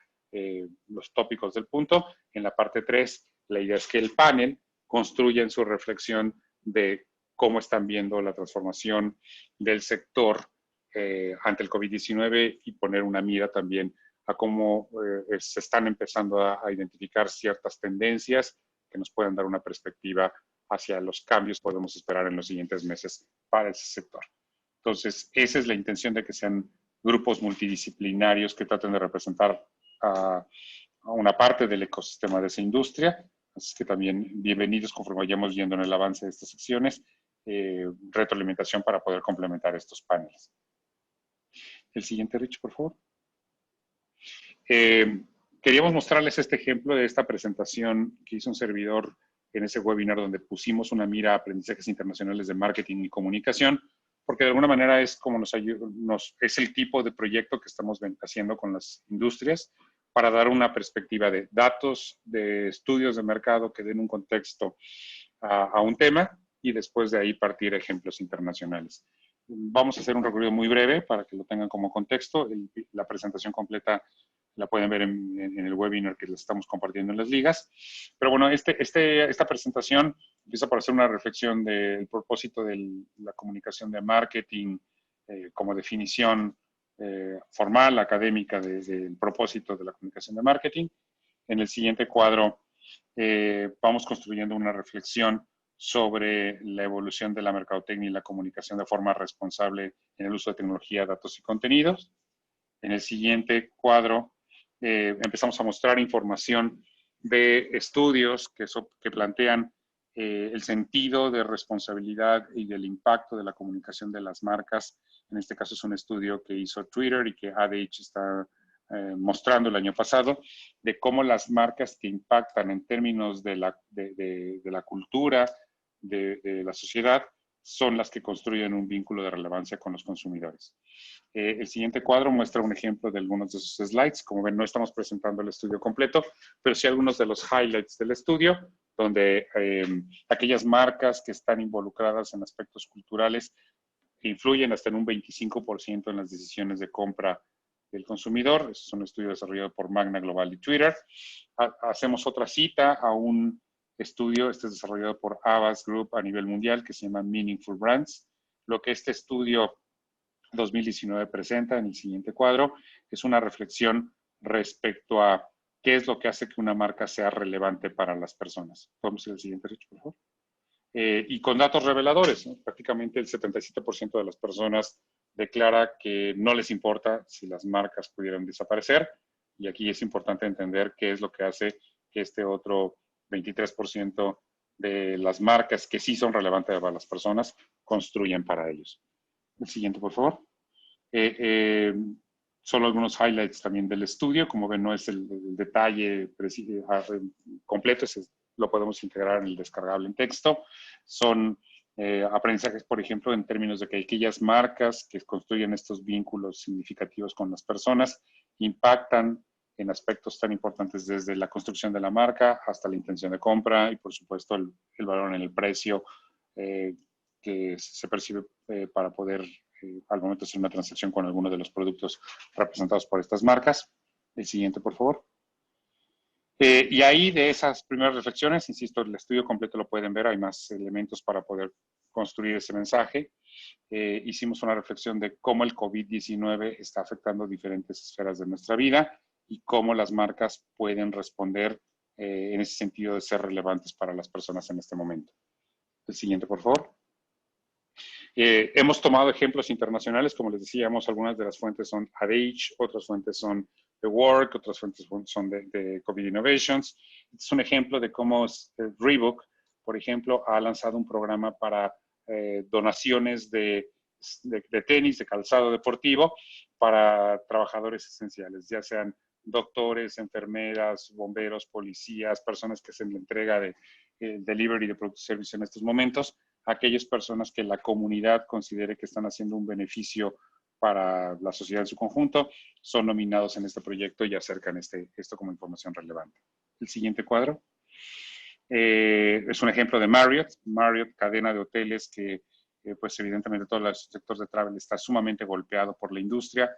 los tópicos del punto, en la parte 3 la idea es que el panel construya en su reflexión de cómo están viendo la transformación del sector ante el COVID-19 y poner una mira también a cómo se están empezando a identificar ciertas tendencias que nos pueden dar una perspectiva hacia los cambios que podemos esperar en los siguientes meses para ese sector. Entonces, esa es la intención, de que sean grupos multidisciplinarios que traten de representar a una parte del ecosistema de esa industria. Así que también bienvenidos conforme vayamos viendo en el avance de estas secciones, retroalimentación para poder complementar estos paneles. El siguiente, Rich, por favor. Queríamos mostrarles este ejemplo de esta presentación que hizo un servidor en ese webinar donde pusimos una mira a aprendizajes internacionales de marketing y comunicación, porque de alguna manera es como es el tipo de proyecto que estamos haciendo con las industrias para dar una perspectiva de datos, de estudios de mercado que den un contexto a un tema y después de ahí partir ejemplos internacionales. Vamos a hacer un recorrido muy breve para que lo tengan como contexto. La presentación completa la pueden ver en el webinar que les estamos compartiendo en las ligas. Pero bueno, esta presentación empieza por hacer una reflexión del propósito de la comunicación de marketing como definición formal, académica del propósito de la comunicación de marketing. En el siguiente cuadro vamos construyendo una reflexión sobre la evolución de la mercadotecnia y la comunicación de forma responsable en el uso de tecnología, datos y contenidos. En el siguiente cuadro empezamos a mostrar información de estudios que plantean el sentido de responsabilidad y del impacto de la comunicación de las marcas. En este caso es un estudio que hizo Twitter y que AdAge está mostrando el año pasado, de cómo las marcas que impactan en términos de la cultura, de la sociedad, son las que construyen un vínculo de relevancia con los consumidores. El siguiente cuadro muestra un ejemplo de algunos de esos slides. Como ven, no estamos presentando el estudio completo, pero sí algunos de los highlights del estudio, donde aquellas marcas que están involucradas en aspectos culturales influyen hasta en un 25% en las decisiones de compra del consumidor. Es un estudio desarrollado por Magna Global y Twitter. Hacemos otra cita a un estudio, este es desarrollado por Havas Group a nivel mundial, que se llama Meaningful Brands. Lo que este estudio 2019 presenta en el siguiente cuadro es una reflexión respecto a qué es lo que hace que una marca sea relevante para las personas. Podemos ir al siguiente, Rich, por favor. Y con datos reveladores, ¿no? Prácticamente el 77% de las personas declara que no les importa si las marcas pudieran desaparecer, y aquí es importante entender qué es lo que hace que este otro 23% de las marcas que sí son relevantes para las personas construyan para ellos. El siguiente, por favor. Solo algunos highlights también del estudio. Como ven, no es el detalle completo, lo podemos integrar en el descargable en texto. Son aprendizajes, por ejemplo, en términos de que aquellas marcas que construyen estos vínculos significativos con las personas impactan en aspectos tan importantes desde la construcción de la marca hasta la intención de compra y, por supuesto, el valor en el precio que se percibe para poder, al momento de hacer una transacción con alguno de los productos representados por estas marcas. El siguiente, por favor. Y ahí, de esas primeras reflexiones, insisto, el estudio completo lo pueden ver, hay más elementos para poder construir ese mensaje. Hicimos una reflexión de cómo el COVID-19 está afectando diferentes esferas de nuestra vida y cómo las marcas pueden responder en ese sentido de ser relevantes para las personas en este momento. El siguiente, por favor. Hemos tomado ejemplos internacionales, como les decíamos, algunas de las fuentes son Ad Age, otras fuentes son The Work, otras fuentes son de COVID Innovations. Este es un ejemplo de cómo Reebok, por ejemplo, ha lanzado un programa para donaciones de tenis, de calzado deportivo para trabajadores esenciales, ya sean doctores, enfermeras, bomberos, policías, personas que hacen la entrega de delivery de productos y servicios en estos momentos, aquellas personas que la comunidad considere que están haciendo un beneficio para la sociedad en su conjunto, son nominados en este proyecto y acercan esto como información relevante. El siguiente cuadro. Es un ejemplo de Marriott. Marriott, cadena de hoteles que, pues evidentemente todo el sector de travel está sumamente golpeado por la industria.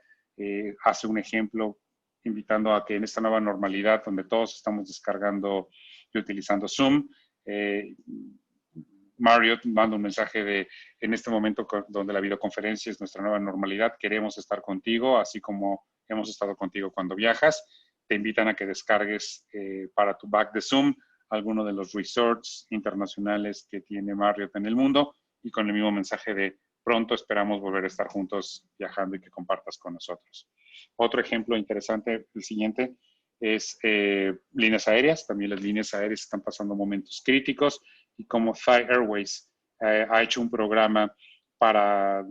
Hace un ejemplo invitando a que en esta nueva normalidad, donde todos estamos descargando y utilizando Zoom, Marriott manda un mensaje de, en este momento donde la videoconferencia es nuestra nueva normalidad, queremos estar contigo, así como hemos estado contigo cuando viajas. Te invitan a que descargues para tu back de Zoom alguno de los resorts internacionales que tiene Marriott en el mundo y con el mismo mensaje de pronto esperamos volver a estar juntos viajando y que compartas con nosotros. Otro ejemplo interesante, el siguiente, es líneas aéreas. También las líneas aéreas están pasando momentos críticos y como Thai Airways ha hecho un programa para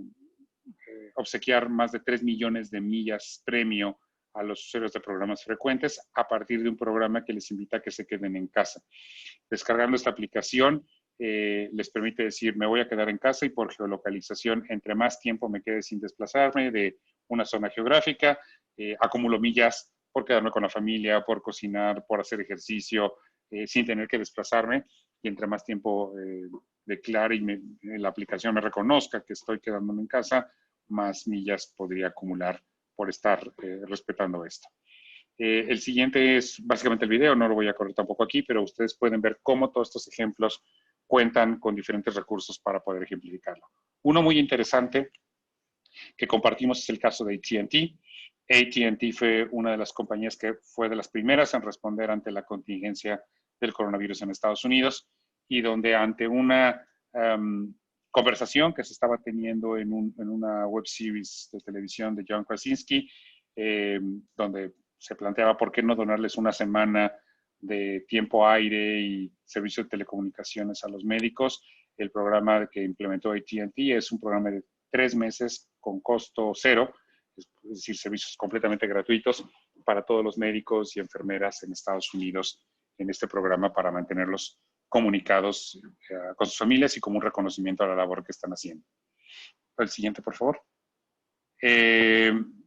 obsequiar más de 3 millones de millas premio a los usuarios de programas frecuentes a partir de un programa que les invita a que se queden en casa. Descargando esta aplicación les permite decir, me voy a quedar en casa y por geolocalización, entre más tiempo me quede sin desplazarme de una zona geográfica, acumulo millas por quedarme con la familia, por cocinar, por hacer ejercicio, sin tener que desplazarme. Y entre más tiempo declare y la aplicación me reconozca que estoy quedándome en casa, más millas podría acumular por estar respetando esto. El siguiente es básicamente el video, no lo voy a correr tampoco aquí, pero ustedes pueden ver cómo todos estos ejemplos cuentan con diferentes recursos para poder ejemplificarlo. Uno muy interesante que compartimos es el caso de AT&T. AT&T fue una de las compañías que fue de las primeras en responder ante la contingencia del coronavirus en Estados Unidos y donde ante una conversación que se estaba teniendo en una web series de televisión de John Krasinski, donde se planteaba por qué no donarles una semana de tiempo aire y servicio de telecomunicaciones a los médicos. El programa que implementó AT&T es un programa de 3 meses con costo cero, es decir, servicios completamente gratuitos para todos los médicos y enfermeras en Estados Unidos en este programa para mantenerlos comunicados con sus familias y como un reconocimiento a la labor que están haciendo. El siguiente, por favor.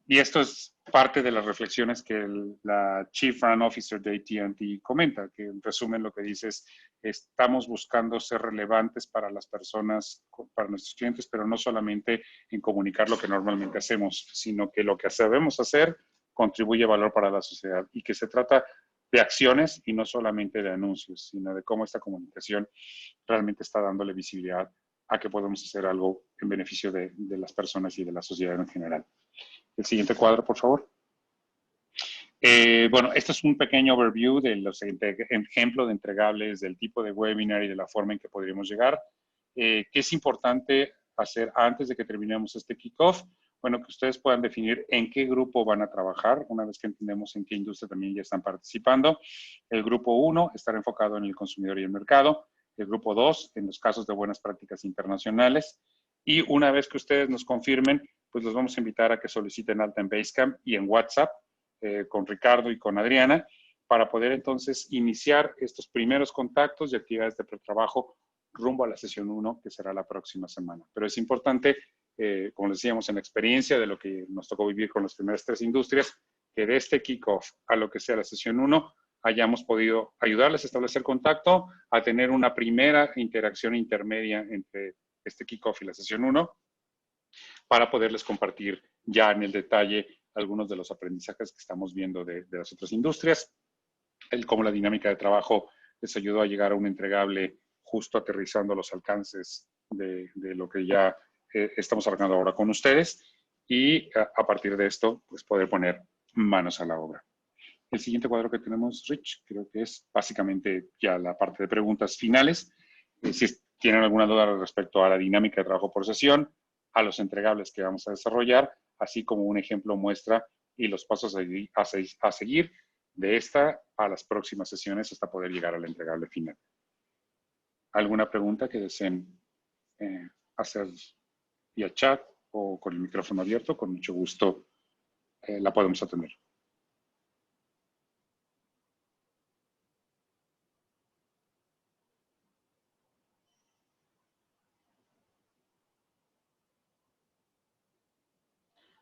Y esto es parte de las reflexiones que la Chief Brand Officer de AT&T comenta, que en resumen lo que dice es, estamos buscando ser relevantes para las personas, para nuestros clientes, pero no solamente en comunicar lo que normalmente hacemos, sino que lo que sabemos hacer contribuye valor para la sociedad y que se trata de acciones y no solamente de anuncios, sino de cómo esta comunicación realmente está dándole visibilidad a que podemos hacer algo en beneficio de las personas y de la sociedad en general. El siguiente cuadro, por favor. Bueno, esto es un pequeño overview de los ejemplos de entregables, del tipo de webinar y de la forma en que podríamos llegar. ¿Qué es importante hacer antes de que terminemos este kickoff? Bueno, que ustedes puedan definir en qué grupo van a trabajar, una vez que entendemos en qué industria también ya están participando. El grupo 1, estar enfocado en el consumidor y el mercado. El grupo 2, en los casos de buenas prácticas internacionales. Y una vez que ustedes nos confirmen, pues los vamos a invitar a que soliciten alta en Basecamp y en WhatsApp con Ricardo y con Adriana para poder entonces iniciar estos primeros contactos y actividades de pretrabajo rumbo a la sesión 1, que será la próxima semana. Pero es importante, como les decíamos, en la experiencia de lo que nos tocó vivir con las primeras 3 industrias, que de este kickoff a lo que sea la sesión 1, hayamos podido ayudarles a establecer contacto, a tener una primera interacción intermedia entre este kickoff y la sesión 1, para poderles compartir ya en el detalle algunos de los aprendizajes que estamos viendo de las otras industrias, cómo la dinámica de trabajo les ayudó a llegar a un entregable justo aterrizando los alcances de lo que ya estamos hablando ahora con ustedes y a partir de esto, pues poder poner manos a la obra. El siguiente cuadro que tenemos, Rich, creo que es básicamente ya la parte de preguntas finales. Si tienen alguna duda respecto a la dinámica de trabajo por sesión, a los entregables que vamos a desarrollar, así como un ejemplo muestra y los pasos a seguir de esta a las próximas sesiones hasta poder llegar al entregable final. ¿Alguna pregunta que deseen hacer vía chat o con el micrófono abierto? Con mucho gusto la podemos atender.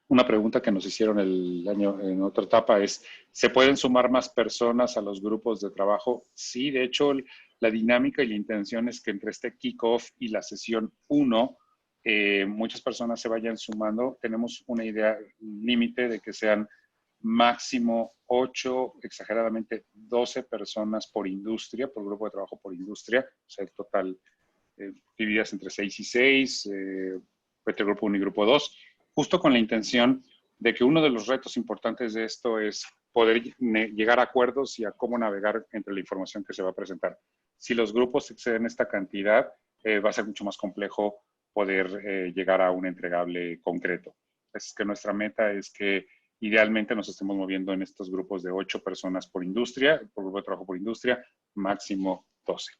Una pregunta que nos hicieron el año en otra etapa es, ¿se pueden sumar más personas a los grupos de trabajo? Sí, de hecho, la dinámica y la intención es que entre este kickoff y la sesión 1, muchas personas se vayan sumando. Tenemos una idea límite de que sean máximo 8, exageradamente 12 personas por industria, por grupo de trabajo por industria, o sea, el total divididas entre 6 y 6, este grupo 1 y grupo 2, justo con la intención de que uno de los retos importantes de esto es poder llegar a acuerdos y a cómo navegar entre la información que se va a presentar. Si los grupos exceden esta cantidad, va a ser mucho más complejo poder llegar a un entregable concreto. Es que nuestra meta es que idealmente nos estemos moviendo en estos grupos de 8 personas por industria, por grupo de trabajo por industria, máximo 12.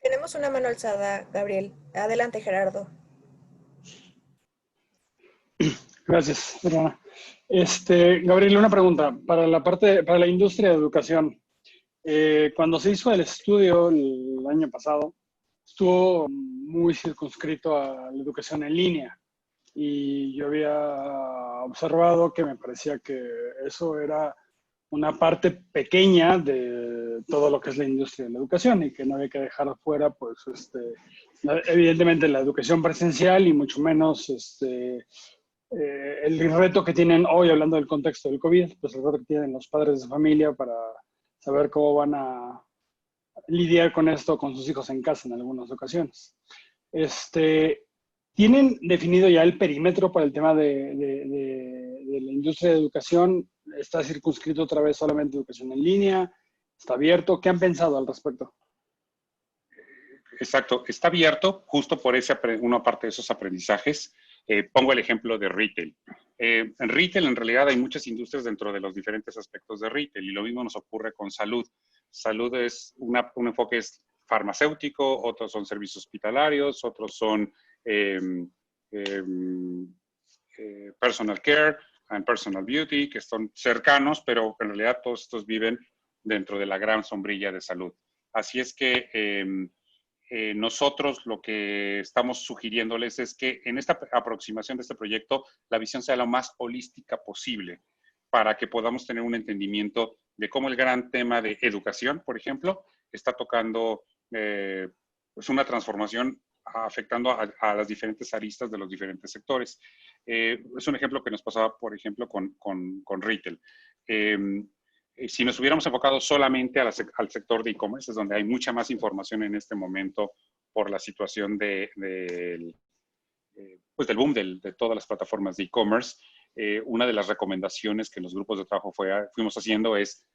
Tenemos una mano alzada, Gabriel. Adelante, Gerardo. Gracias, Adriana. Gabriel, una pregunta. Para la industria de educación, cuando se hizo el estudio el año pasado, estuvo muy circunscrito a la educación en línea. Y yo había observado que me parecía que eso era una parte pequeña de todo lo que es la industria de la educación y que no había que dejar fuera, pues, evidentemente la educación presencial y mucho menos el reto que tienen hoy, hablando del contexto del COVID, pues el reto que tienen los padres de familia para saber cómo van a lidiar con esto con sus hijos en casa en algunas ocasiones. ¿Tienen definido ya el perímetro para el tema de la industria de educación? ¿Está circunscrito otra vez solamente educación en línea? ¿Está abierto? ¿Qué han pensado al respecto? Exacto, está abierto justo por una parte de esos aprendizajes. Pongo el ejemplo de retail. En retail, en realidad, hay muchas industrias dentro de los diferentes aspectos de retail y lo mismo nos ocurre con salud. Salud es un enfoque farmacéutico, otros son servicios hospitalarios, otros son personal care and personal beauty, que son cercanos, pero en realidad todos estos viven dentro de la gran sombrilla de salud. Así es que nosotros lo que estamos sugiriéndoles es que en esta aproximación de este proyecto la visión sea lo más holística posible para que podamos tener un entendimiento de cómo el gran tema de educación, por ejemplo, está tocando pues una transformación afectando a las diferentes aristas de los diferentes sectores. Es un ejemplo que nos pasaba, por ejemplo, con retail. Si nos hubiéramos enfocado solamente al sector de e-commerce, es donde hay mucha más información en este momento por la situación del boom de todas las plataformas de e-commerce. Una de las recomendaciones que los grupos de trabajo fuimos haciendo es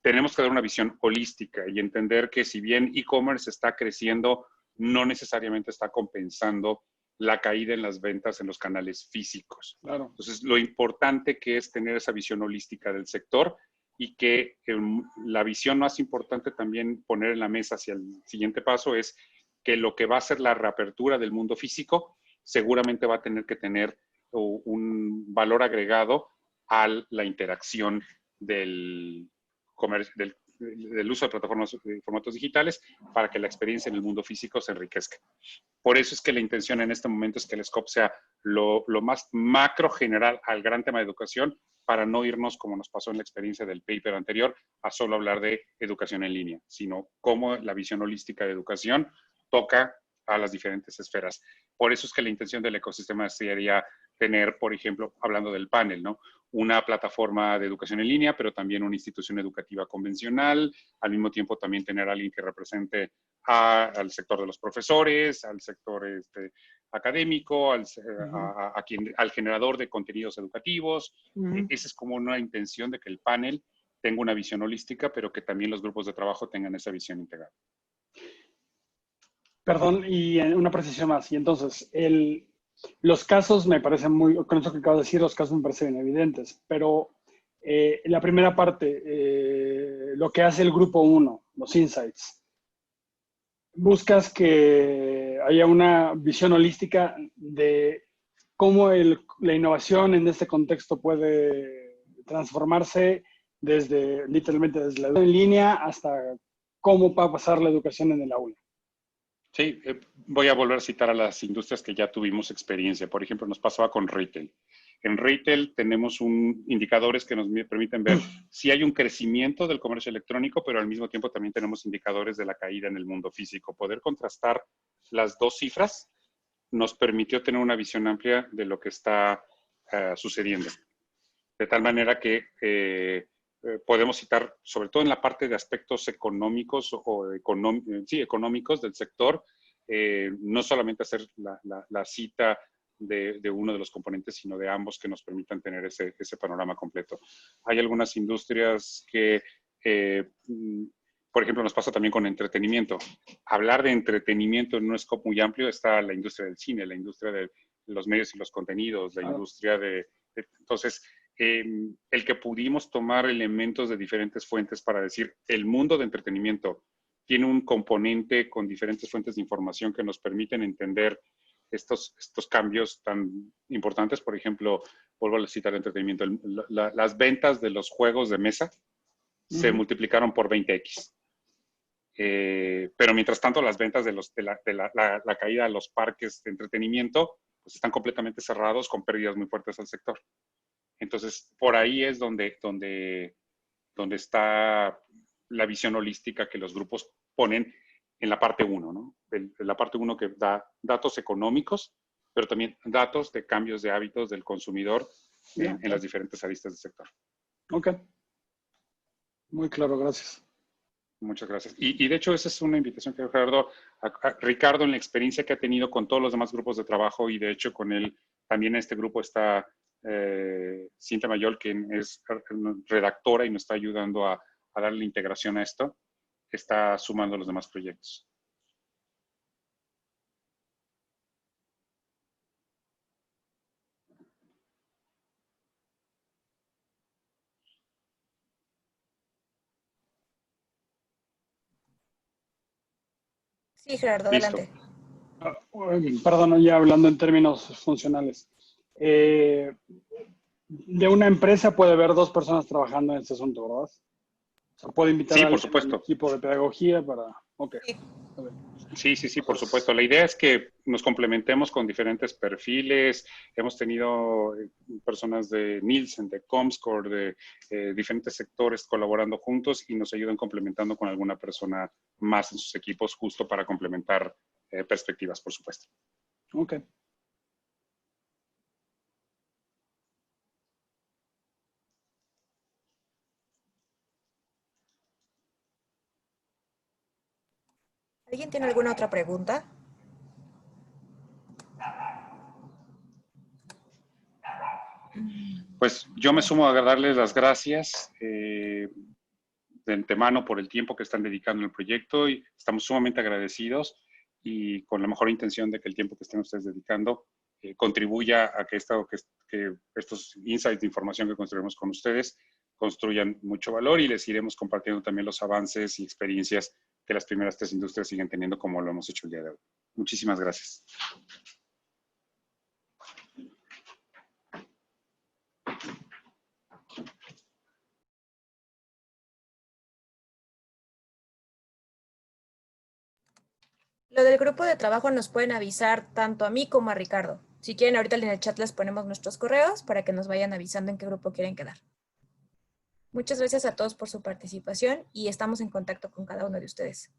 tenemos que dar una visión holística y entender que si bien e-commerce está creciendo, no necesariamente está compensando la caída en las ventas en los canales físicos. Claro. Entonces, lo importante que es tener esa visión holística del sector y que la visión más importante también poner en la mesa hacia el siguiente paso es que lo que va a ser la reapertura del mundo físico seguramente va a tener que tener un valor agregado a la interacción del uso de plataformas de formatos digitales para que la experiencia en el mundo físico se enriquezca. Por eso es que la intención en este momento es que el scope sea lo más macro general al gran tema de educación para no irnos, como nos pasó en la experiencia del paper anterior, a solo hablar de educación en línea, sino cómo la visión holística de educación toca a las diferentes esferas. Por eso es que la intención del ecosistema sería tener, por ejemplo, hablando del panel, ¿no? Una plataforma de educación en línea, pero también una institución educativa convencional, al mismo tiempo también tener a alguien que represente al sector de los profesores, al sector académico, al generador de contenidos educativos. Esa es como una intención de que el panel tenga una visión holística, pero que también los grupos de trabajo tengan esa visión integral. Perdón, y una precisión más. Y entonces, los casos me parecen con eso que acabas de decir, los casos me parecen evidentes, pero la primera parte, lo que hace el grupo 1, los insights, buscas que haya una visión holística de cómo la innovación en este contexto puede transformarse literalmente desde la educación en línea hasta cómo va a pasar la educación en el aula. Sí, voy a volver a citar a las industrias que ya tuvimos experiencia. Por ejemplo, nos pasaba con retail. En retail tenemos indicadores que nos permiten ver si hay un crecimiento del comercio electrónico, pero al mismo tiempo también tenemos indicadores de la caída en el mundo físico. Poder contrastar las dos cifras nos permitió tener una visión amplia de lo que está sucediendo. De tal manera que podemos citar, sobre todo en la parte de aspectos económicos económicos del sector, no solamente hacer la cita de uno de los componentes, sino de ambos que nos permitan tener ese panorama completo. Hay algunas industrias que, por ejemplo, nos pasa también con entretenimiento. Hablar de entretenimiento en un scope muy amplio está la industria del cine, la industria de los medios y los contenidos, la industria entonces, el que pudimos tomar elementos de diferentes fuentes para decir el mundo de entretenimiento tiene un componente con diferentes fuentes de información que nos permiten entender estos cambios tan importantes. Por ejemplo, vuelvo a citar entretenimiento, las ventas de los juegos de mesa se multiplicaron por 20x. Pero mientras tanto, las ventas de la caída de los parques de entretenimiento pues están completamente cerrados con pérdidas muy fuertes al sector. Entonces, por ahí es donde está la visión holística que los grupos ponen en la parte 1, ¿no? En la parte 1 que da datos económicos, pero también datos de cambios de hábitos del consumidor en las diferentes aristas del sector. Ok. Muy claro, gracias. Muchas gracias. Y de hecho, esa es una invitación que Gerardo, a Ricardo, en la experiencia que ha tenido con todos los demás grupos de trabajo, y de hecho con él también en este grupo está Cintia Mayol, quien es redactora y nos está ayudando a darle integración a esto, está sumando los demás proyectos. Sí, Gerardo, Listo. adelante. Perdón, ya hablando en términos funcionales. De una empresa puede haber 2 personas trabajando en este asunto, ¿verdad? O sea, puede invitar a por supuesto. al equipo de pedagogía para... Ok. Sí. Sí, por supuesto. La idea es que nos complementemos con diferentes perfiles. Hemos tenido personas de Nielsen, de Comscore, de diferentes sectores colaborando juntos y nos ayudan complementando con alguna persona más en sus equipos justo para complementar perspectivas, por supuesto. Ok. ¿Alguien tiene alguna otra pregunta? Pues yo me sumo a darles las gracias de antemano por el tiempo que están dedicando al proyecto y estamos sumamente agradecidos y con la mejor intención de que el tiempo que estén ustedes dedicando contribuya a que estos insights de información que construimos con ustedes construyan mucho valor, y les iremos compartiendo también los avances y experiencias que las primeras 3 industrias siguen teniendo, como lo hemos hecho el día de hoy. Muchísimas gracias. Lo del grupo de trabajo nos pueden avisar tanto a mí como a Ricardo. Si quieren, ahorita en el chat les ponemos nuestros correos para que nos vayan avisando en qué grupo quieren quedar. Muchas gracias a todos por su participación y estamos en contacto con cada uno de ustedes.